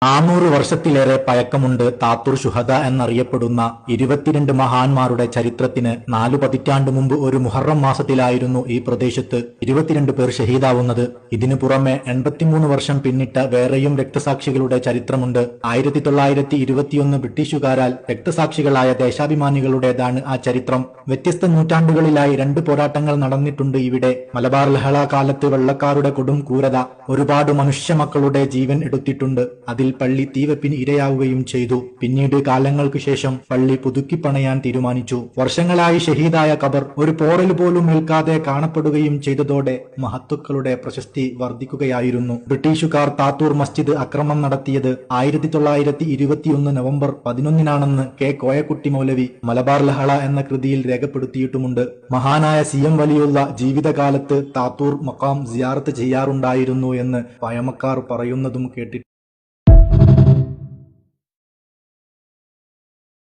400 വർഷത്തിലേറെ പഴക്കമുണ്ട് താത്തൂർ ശുഹദ എന്നറിയപ്പെടുന്ന 22 മഹാന്മാരുടെ ചരിത്രത്തിന്. 4 പതിറ്റാണ്ട് മുമ്പ് ഒരു മുഹറം മാസത്തിലായിരുന്നു ഈ പ്രദേശത്ത് 22 പേർ ഷഹീദാവുന്നത്. ഇതിനു പുറമെ 83 വർഷം പിന്നിട്ട വേറെയും രക്തസാക്ഷികളുടെ ചരിത്രമുണ്ട്. 1921 ബ്രിട്ടീഷുകാരാൽ രക്തസാക്ഷികളായ ദേശാഭിമാനികളുടേതാണ് ആ ചരിത്രം. വ്യത്യസ്ത നൂറ്റാണ്ടുകളിലായി 2 പോരാട്ടങ്ങൾ നടന്നിട്ടുണ്ട് ഇവിടെ. മലബാർ ലഹള കാലത്ത് വെള്ളക്കാരുടെ കൊടും ക്രൂരത ഒരുപാട് മനുഷ്യമക്കളുടെ ജീവൻ എടുത്തിട്ടുണ്ട്. അതിൽ പള്ളി തീവെപ്പിന് ഇരയാവുകയും ചെയ്തു. പിന്നീട് കാലങ്ങൾക്ക് ശേഷം പള്ളി പുതുക്കിപ്പണയാൻ തീരുമാനിച്ചു. വർഷങ്ങളായി ഷഹീദായ ഖബർ ഒരു പോറൽ പോലും ഏൽക്കാതെ കാണപ്പെടുകയും ചെയ്തതോടെ മഹത്തുക്കളുടെ പ്രശസ്തി വർദ്ധിക്കുകയായിരുന്നു. ബ്രിട്ടീഷുകാർ താത്തൂർ മസ്ജിദ് ആക്രമണം നടത്തിയത് 1921 നവംബർ 11 കെ കോയക്കുട്ടി മൗലവി മലബാർ ലഹള എന്ന കൃതിയിൽ രേഖപ്പെടുത്തിയിട്ടുമുണ്ട്. മഹാനായ CM വലിയുള്ള ജീവിതകാലത്ത് താത്തൂർ മഖാം സിയാറത്ത് ചെയ്യാറുണ്ടായിരുന്നു എന്ന് പഴമക്കാർ പറയുന്നതും കേട്ടിട്ടുണ്ട്.